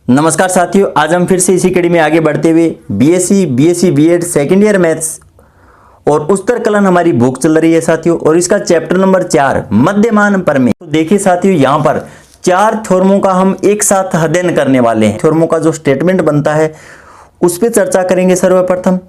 नमस्कार साथियों, आज हम फिर से इसी कड़ी में आगे बढ़ते हुए BSc BEd second year maths और उत्तर कलन हमारी बुक चल रही है साथियों। और इसका चैप्टर नंबर 4 मध्यमान प्रमेय। तो देखिए साथियों, यहाँ पर 4 थ्योरमों का हम एक साथ अध्ययन करने वाले हैं। थ्योरमों का जो स्टेटमेंट बनता है उस पर चर्चा करेंगे सर्वप्रथम।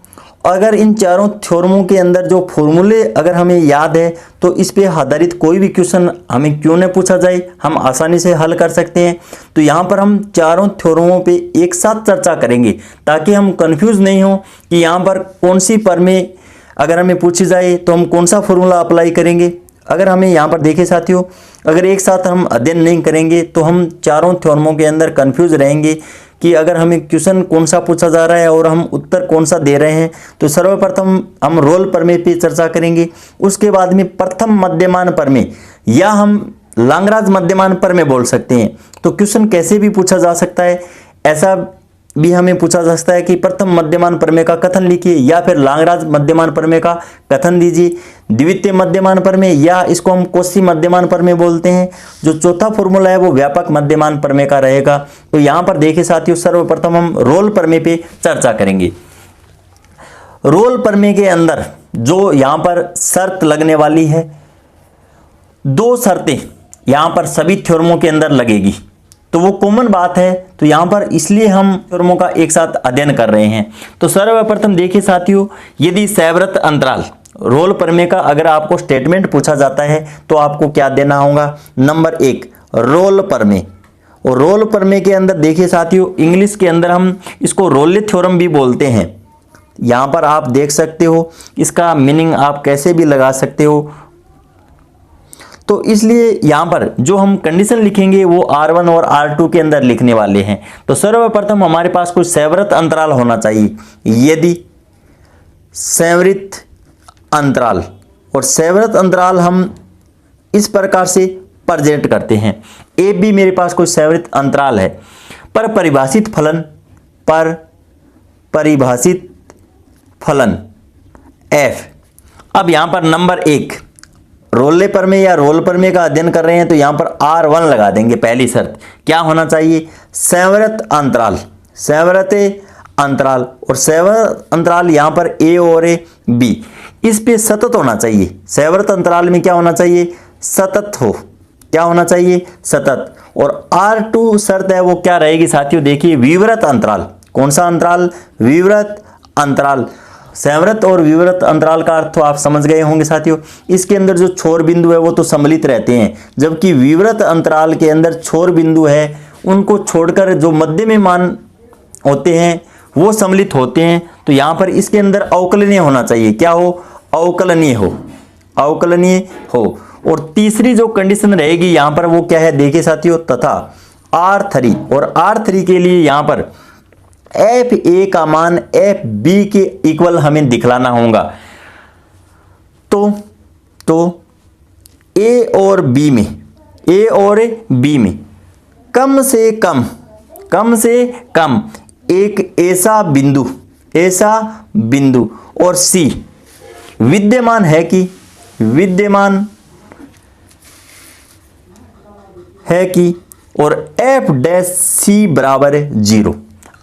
अगर इन चारों थ्योरमों के अंदर जो फॉर्मूले अगर हमें याद है तो इस पे आधारित कोई भी क्वेश्चन हमें क्यों न पूछा जाए, हम आसानी से हल कर सकते हैं। तो यहाँ पर हम चारों थ्योरमों पे एक साथ चर्चा करेंगे ताकि हम कंफ्यूज नहीं हो कि यहाँ पर कौन सी प्रमेय अगर हमें पूछी जाए तो हम कौन सा फॉर्मूला अप्लाई करेंगे। अगर हमें यहाँ पर देखें साथियों, अगर एक साथ हम अध्ययन नहीं करेंगे तो हम चारों थ्योरमों के अंदर कंफ्यूज रहेंगे कि अगर हमें क्वेश्चन कौन सा पूछा जा रहा है और हम उत्तर कौन सा दे रहे हैं। तो सर्वप्रथम हम रोल प्रमेय पे चर्चा करेंगे, उसके बाद में प्रथम मध्यमान प्रमेय या हम लांगराज मध्यमान प्रमेय बोल सकते हैं। तो क्वेश्चन कैसे भी पूछा जा सकता है, ऐसा भी हमें पूछा जा सकता है कि प्रथम मध्यमान प्रमेय का कथन लिखिए या फिर लांगराज मध्यमान प्रमेय का कथन दीजिए। द्वितीय मध्यमान प्रमेय या इसको हम कोशी मध्यमान प्रमेय बोलते हैं। जो चौथा फॉर्मूला है वो व्यापक मध्यमान प्रमेय का रहेगा। तो यहाँ पर देखिए साथियों, सर्वप्रथम हम रोल प्रमेय पे चर्चा करेंगे। रोल प्रमेय के अंदर जो यहाँ पर शर्त लगने वाली है, 2 शर्तें यहाँ पर सभी थ्योरमों के अंदर लगेगी। तो वो कॉमन बात है, तो यहाँ पर इसलिए हम थ्योरमों का एक साथ अध्ययन कर रहे हैं। तो सर्वप्रथम देखिए साथियों, यदि सैवृत्त अंतराल रोल प्रमेय का अगर आपको स्टेटमेंट पूछा जाता है तो आपको क्या देना होगा। नंबर 1 रोल प्रमेय। और रोल प्रमेय के अंदर देखिए साथियों, इंग्लिश के अंदर हम इसको रोले थ्योरम भी बोलते हैं। यहाँ पर आप देख सकते हो, इसका मीनिंग आप कैसे भी लगा सकते हो। तो इसलिए यहाँ पर जो हम कंडीशन लिखेंगे वो R1 और R2 के अंदर लिखने वाले हैं। तो सर्वप्रथम हमारे पास कोई सैवृत्त अंतराल होना चाहिए। यदि सैवृत्त अंतराल, और सैवृत्त अंतराल हम इस प्रकार से प्रेजेंट करते हैं। ए बी मेरे पास कोई सैवृत्त अंतराल है, पर परिभाषित फलन f। अब यहाँ पर नंबर 1 रोले प्रमेय या रोल प्रमेय का अध्ययन कर रहे हैं तो यहाँ पर R1 लगा देंगे। पहली शर्त क्या होना चाहिए, सैवृत्त अंतराल। सैवृत्त अंतराल, और सैवृत्त अंतराल यहाँ पर A और B, इस पे सतत होना चाहिए। सैवृत्त अंतराल में क्या होना चाहिए, सतत हो। क्या होना चाहिए, सतत। और R2 शर्त है वो क्या रहेगी साथियों, देखिए विवृत अंतराल। कौन सा अंतराल, विवृत अंतराल। सैवृत्त और विवृत अंतराल का अर्थ तो आप समझ गए होंगे साथियों। इसके अंदर जो छोर बिंदु है वो तो सम्मिलित रहते हैं, जबकि विवृत अंतराल के अंदर छोर बिंदु है उनको छोड़कर जो मध्य में मान होते हैं वो सम्मिलित होते हैं। तो यहाँ पर इसके अंदर अवकलनीय होना चाहिए। क्या हो, अवकलनीय हो, अवकलनीय हो। और तीसरी जो कंडीशन रहेगी यहाँ पर वो क्या है, देखिए साथियों, तथा R3। और R3 के लिए यहाँ पर एफ ए का मान एफ बी के इक्वल हमें दिखलाना होगा। तो ए और बी में कम से कम एक ऐसा बिंदु और सी विद्यमान है कि और एफ डैश सी बराबर 0।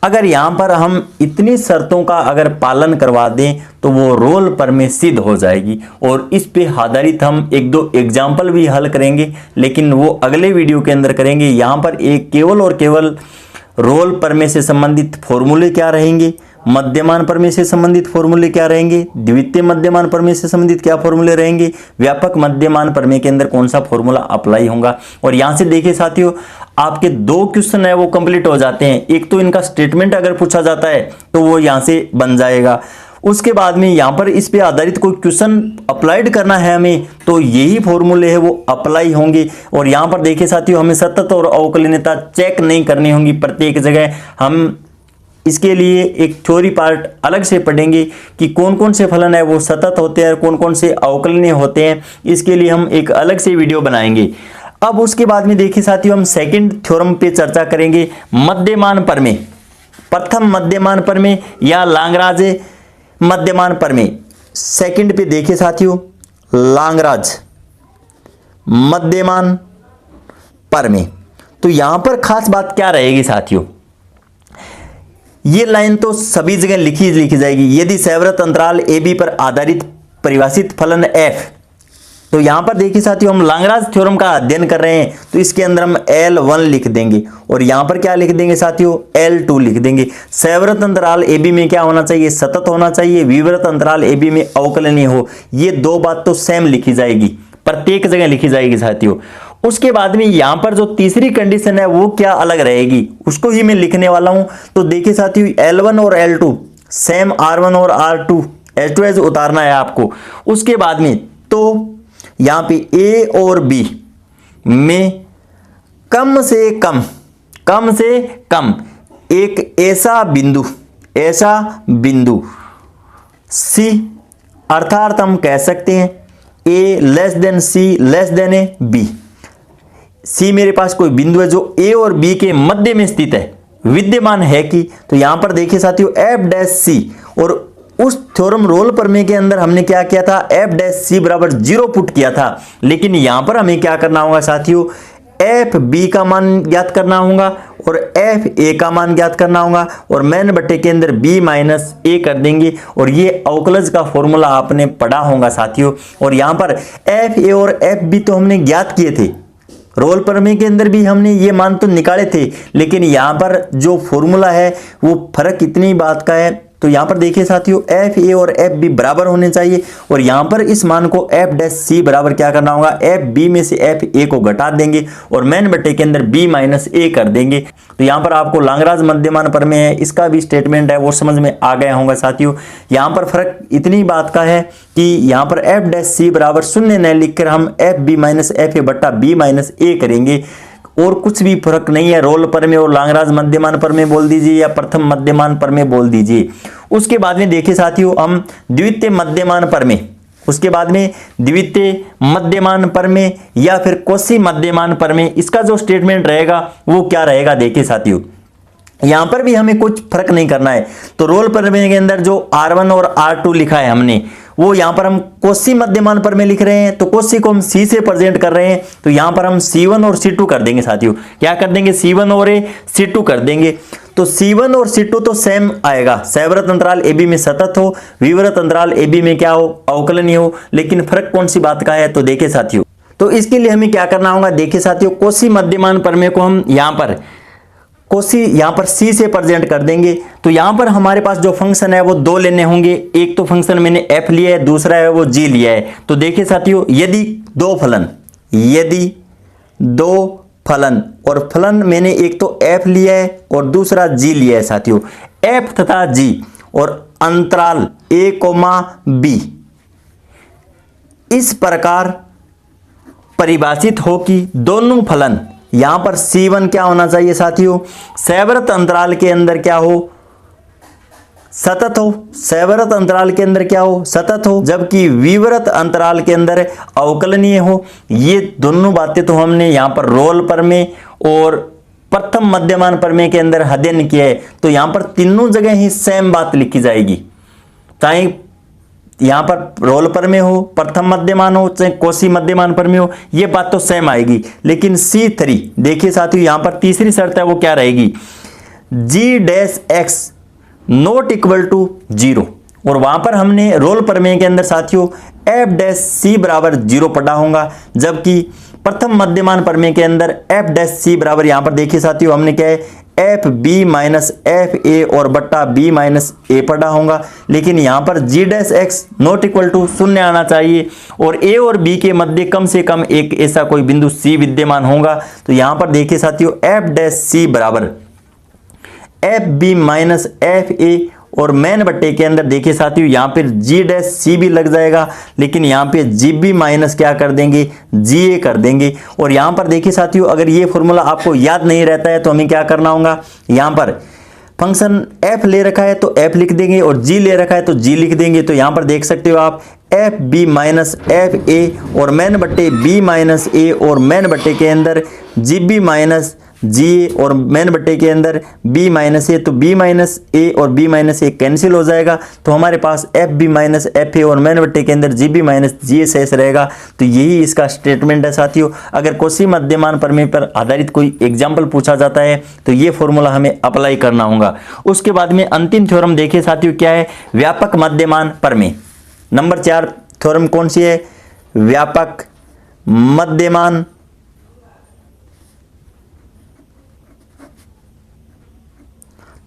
अगर यहाँ पर हम इतनी शर्तों का अगर पालन करवा दें तो वो रोल प्रमेय सिद्ध हो जाएगी। और इस पे आधारित हम 1-2 एग्जाम्पल भी हल करेंगे, लेकिन वो अगले वीडियो के अंदर करेंगे। यहाँ पर एक केवल और केवल रोल प्रमेय से संबंधित फॉर्मूले क्या रहेंगे, मध्यमान प्रमेय से संबंधित फॉर्मूले क्या रहेंगे, द्वितीय मध्यमान प्रमेय से संबंधित क्या फॉर्मूले रहेंगे, व्यापक मध्यमान प्रमेय के अंदर कौन सा फॉर्मूला अप्लाई होगा। और यहाँ से देखिए साथियों, आपके 2 क्वेश्चन है वो कंप्लीट हो जाते हैं। एक तो इनका स्टेटमेंट अगर पूछा जाता है तो वो यहाँ से बन जाएगा। उसके बाद में यहाँ पर इस पे आधारित कोई क्वेश्चन अप्लाइड करना है हमें तो यही फॉर्मूले है वो अप्लाई होंगे। और यहाँ पर देखिए साथियों, हमें सतत और अवकलनीयता चेक नहीं करनी होगी प्रत्येक जगह। हम इसके लिए एक थ्योरी पार्ट अलग से पढ़ेंगे कि कौन कौन से फलन है वो सतत होते हैं और कौन कौन से अवकलनीय होते हैं। इसके लिए हम एक अलग से वीडियो बनाएंगे। अब उसके बाद में देखिए साथियों, हम सेकंड थ्योरम पे चर्चा करेंगे, मध्यमान प्रमेय। प्रथम मध्यमान प्रमेय या लांगराज मध्यमान प्रमेय। सेकंड पे देखिए साथियों, लांगराज मध्यमान प्रमेय। तो यहां पर खास बात क्या रहेगी साथियों, ये लाइन तो सभी जगह लिखी जाएगी। यदि सैवरत अंतराल ए बी पर आधारित परिभाषित फलन f, तो यहां पर देखिए साथियों हम लाग्रांज थ्योरम का अध्ययन कर रहे हैं, तो इसके अंदर हम L1 लिख देंगे और यहां पर क्या लिख देंगे साथियों, L2 लिख देंगे। सैवरत अंतराल ए बी में क्या होना चाहिए, सतत होना चाहिए। विवरत अंतराल ए बी में अवकलनीय हो। ये दो बात तो सेम लिखी जाएगी, प्रत्येक जगह लिखी जाएगी साथियों। उसके बाद में यहां पर जो तीसरी कंडीशन है वो क्या अलग रहेगी, उसको ही मैं लिखने वाला हूं। तो देखिए साथियों L1 और L2 सेम R1 और R2 एज टू एज उतारना है आपको। उसके बाद में तो यहां पे A और B में कम से कम एक ऐसा बिंदु C, अर्थात हम कह सकते हैं A less than C less than A B। C मेरे पास कोई बिंदु है जो A और B के मध्य में स्थित है, विद्यमान है कि, तो यहां पर देखिए साथियों f डैश C, और उस थ्योरम रोल प्रमेय के अंदर हमने क्या किया था, f डैश C बराबर 0 पुट किया था। लेकिन यहां पर हमें क्या करना होगा साथियों, एफ बी का मान ज्ञात करना होगा और एफ ए का मान ज्ञात करना होगा, और मैन बट्टे के अंदर बी माइनस ए कर देंगे। और ये अवकलज का फॉर्मूला आपने पढ़ा होगा साथियों। और यहां पर एफ ए और एफ बी तो हमने ज्ञात किए थे, रोल प्रमेय के अंदर भी हमने ये मान तो निकाले थे, लेकिन यहां पर जो फॉर्मूला है वो फर्क इतनी बात का है। तो यहां पर देखिए साथियों एफ ए और एफ बी बराबर होने चाहिए, और यहां पर इस मान को एफ डैश सी बराबर क्या करना होगा, एफ बी में से एफ ए को घटा देंगे और मैन बट्टे के अंदर बी माइनस ए कर देंगे। तो यहां पर आपको लाग्रांज मध्यमान प्रमेय है, इसका भी स्टेटमेंट है वो समझ में आ गया होगा साथियों। यहां पर फर्क इतनी बात का है कि यहां पर एफ डैश सी बराबर 0 न लिखकर हम F B minus F A बट्टा बी माइनस ए करेंगे, और कुछ भी फर्क नहीं है। रोल प्रमेय और लाग्रांज मध्यमान प्रमेय बोल दीजिए या प्रथम मध्यमान प्रमेय बोल दीजिए। उसके बाद में देखिए साथियों हम द्वितीय मध्यमान प्रमेय, उसके बाद में द्वितीय मध्यमान प्रमेय या फिर कोशी मध्यमान प्रमेय, इसका जो स्टेटमेंट रहेगा वो क्या रहेगा। देखिए साथियों यहां पर भी हमें कुछ फर्क नहीं करना है। तो रोल प्रमेय के अंदर जो R1 और R2 लिखा है हमने, वो यहां पर हम कोशी मध्यमान प्रमेय लिख रहे हैं, तो कोशी को हम C से प्रेजेंट कर रहे हैं, तो यहां पर हम C1 और C2 कर देंगे साथियों। क्या कर देंगे, C1 और C2 कर देंगे। तो C1 और C2 तो सेम आएगा, सैवरत अंतराल AB में सतत हो, विवरत अंतराल AB में क्या हो, अवकलनीय हो। लेकिन फर्क कौन सी बात का है, तो देखिए साथियों, तो इसके लिए हमें क्या करना होगा। देखिए साथियों कोशी मध्यमान प्रमेय को हम यहां पर C से प्रेजेंट कर देंगे। तो यहां पर हमारे पास जो फंक्शन है वो दो लेने होंगे, एक तो फंक्शन मैंने f लिया है, दूसरा है वो g लिया है। तो देखिए साथियों यदि दो फलन और फलन मैंने एक तो f लिया है और दूसरा g लिया है साथियों, f तथा g और अंतराल a, b इस प्रकार परिभाषित हो कि दोनों फलन, यहां पर C1 क्या होना चाहिए साथियों, सैवरत अंतराल के अंदर क्या हो, सतत हो, सैवरत अंतराल के अंदर क्या हो, सतत हो, जबकि विवरत अंतराल के अंदर अवकलनीय हो। ये दोनों बातें तो हमने यहां पर रोल प्रमेय और प्रथम मध्यमान प्रमेय के अंदर अध्ययन किया है। तो यहां पर तीनों जगह ही सेम बात लिखी जाएगी, चाहे यहां पर रोल प्रमेय हो, प्रथम मध्यमान हो, चाहे कोशी मध्यमान प्रमेय हो, ये बात तो सेम आएगी। लेकिन C3 देखिए साथियों यहां पर तीसरी शर्त है वो क्या रहेगी, g dash x not equal to 0, और वहां पर हमने रोल प्रमेय के अंदर साथियों f डैश c बराबर 0 पढ़ा होगा, जबकि प्रथम मध्यमान प्रमेय के अंदर f डैश c बराबर यहां पर देखिए साथियों हमने क्या है, F B minus F A और बट्टा बी माइनस ए पढ़ा होगा। लेकिन यहां पर G dash X not equal to 0 आना चाहिए, और ए और बी के मध्य कम से कम एक ऐसा कोई बिंदु सी विद्यमान होगा। तो यहां पर देखिए साथियों एफ डैश सी बराबर F B minus F A, और मैन बट्टे के अंदर देखिए साथियों यहां पर जी डैश सी भी लग जाएगा, लेकिन यहां पे जी बी माइनस क्या कर देंगे, जी ए कर देंगे। और यहां पर देखिए साथियों अगर ये फॉर्मूला आपको याद नहीं रहता है तो हमें क्या करना होगा, यहां पर फंक्शन f ले रखा है तो f लिख देंगे और g ले रखा है तो g लिख देंगे। तो यहां पर देख सकते हो आप F B minus F A और मैन बट्टे बी माइनस ए, और मैन बट्टे के अंदर जी बी माइनस जी और मेन बट्टे के अंदर b माइनस ए, तो b माइनस ए और b माइनस ए कैंसिल हो जाएगा, तो हमारे पास F B minus F A और मेन बट्टे के अंदर जी बी माइनस जी ए शेष रहेगा। तो यही इसका स्टेटमेंट है साथियों। अगर कोशी मध्यमान प्रमेय पर आधारित कोई एग्जाम्पल पूछा जाता है तो ये फॉर्मूला हमें अप्लाई करना होगा। उसके बाद में अंतिम थ्योरम देखिए साथियों क्या है, व्यापक मध्यमान प्रमेय। नंबर 4 थ्योरम कौन सी है, व्यापक मध्यमान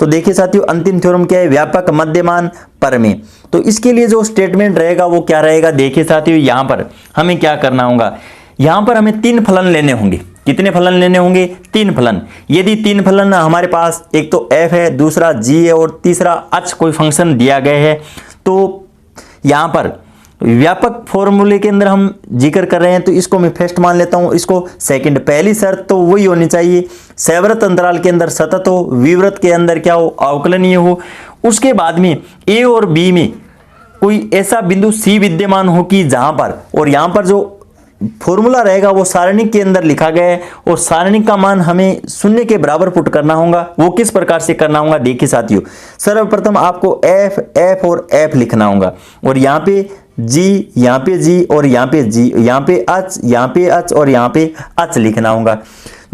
तो देखिए साथियों अंतिम थ्योरम क्या है, व्यापक मध्यमान प्रमेय। तो इसके लिए जो स्टेटमेंट रहेगा वो क्या रहेगा, देखिए साथियों यहां पर हमें क्या करना होगा, यहां पर हमें 3 फलन लेने होंगे। कितने फलन लेने होंगे, 3 फलन। यदि 3 फलन हमारे पास एक तो f है, दूसरा g है और तीसरा h कोई फंक्शन दिया गया है, तो यहां पर व्यापक फॉर्मूले के अंदर हम जिक्र कर रहे हैं तो इसको मैं फर्स्ट मान लेता हूं, इसको सेकंड। पहली शर्त तो वही होनी चाहिए, सैवृत अंतराल के अंदर सतत हो, विवृत के अंदर क्या हो, अवकलनीय हो। उसके बाद में ए और बी में कोई ऐसा बिंदु सी विद्यमान हो कि जहां पर, और यहां पर जो फॉर्मूला रहेगा वो सारणिक के अंदर लिखा गया है और सारणिक का मान हमें शून्य के बराबर पुट करना होगा। वो किस प्रकार से करना होगा, देखिए साथियों सर्वप्रथम आपको एफ एफ और एफ लिखना होगा और यहाँ पे जी, यहाँ पे जी और यहाँ पे जी, यहाँ पे एच, यहाँ पे एच और यहाँ पे एच लिखना होगा।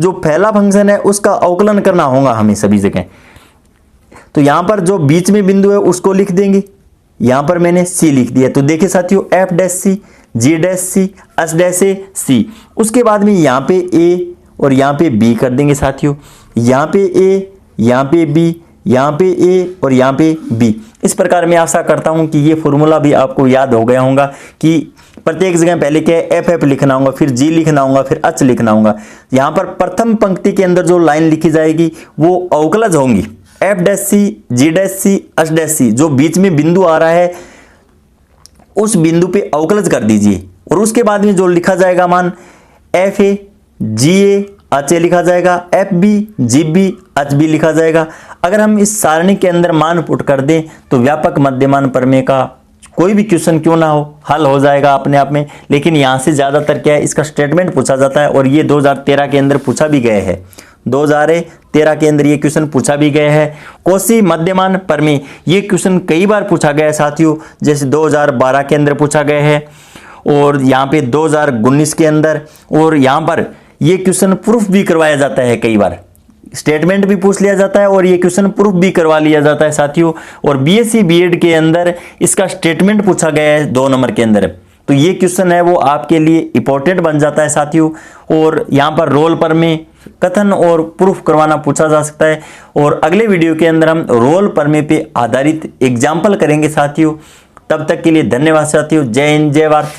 जो पहला फंक्शन है उसका अवकलन करना होगा हमें सभी जगह। तो यहाँ पर जो बीच में बिंदु है उसको लिख देंगे, यहाँ पर मैंने सी लिख दिया। तो देखिए साथियों एफ डैश सी, जी डैश सी, एच डैश ए सी। उसके बाद में यहाँ पे ए और यहाँ पे बी कर देंगे साथियों, यहाँ पे ए, यहाँ पे बी, यहाँ पे ए और यहाँ पे बी। इस प्रकार मैं आशा करता हूं कि ये फॉर्मूला भी आपको याद हो गया होगा कि प्रत्येक जगह पहले क्या है, एफ एफ लिखना होगा, फिर जी लिखना होगा, फिर एच लिखना होगा। यहाँ पर प्रथम पंक्ति के अंदर जो लाइन लिखी जाएगी वो अवकलज होंगी, एफ डैश सी, जी dash C, H dash C. जो बीच में बिंदु आ रहा है उस बिंदु पे अवकलज कर दीजिए और उसके बाद में जो लिखा जाएगा मान F A, ji A, H A लिखा जाएगा, F B, G B, H B लिखा जाएगा। अगर हम इस सारणी के अंदर मान पुट कर दें तो व्यापक मध्यमान प्रमेय का कोई भी क्वेश्चन क्यों ना हो हल हो जाएगा अपने आप में। लेकिन यहाँ से ज़्यादातर क्या है, इसका स्टेटमेंट पूछा जाता है और ये 2013 के अंदर पूछा भी गया है। 2013 के अंदर ये क्वेश्चन पूछा भी गया है। कोशी मध्यमान प्रमेय ये क्वेश्चन कई बार पूछा गया है साथियों, जैसे 2012 के अंदर पूछा गया है और यहाँ पे 2019 के अंदर, और यहाँ पर ये क्वेश्चन प्रूफ भी करवाया जाता है। कई बार स्टेटमेंट भी पूछ लिया जाता है और ये क्वेश्चन प्रूफ भी करवा लिया जाता है साथियों। और बीएससी बीएड के अंदर इसका स्टेटमेंट पूछा गया है 2 नंबर के अंदर, तो ये क्वेश्चन है वो आपके लिए इंपॉर्टेंट बन जाता है साथियों। और यहाँ पर रोल पर में कथन और प्रूफ करवाना पूछा जा सकता है और अगले वीडियो के अंदर हम रोल प्रमेय पे आधारित एग्जाम्पल करेंगे साथियों। तब तक के लिए धन्यवाद साथियों। जय हिंद, जय भारत।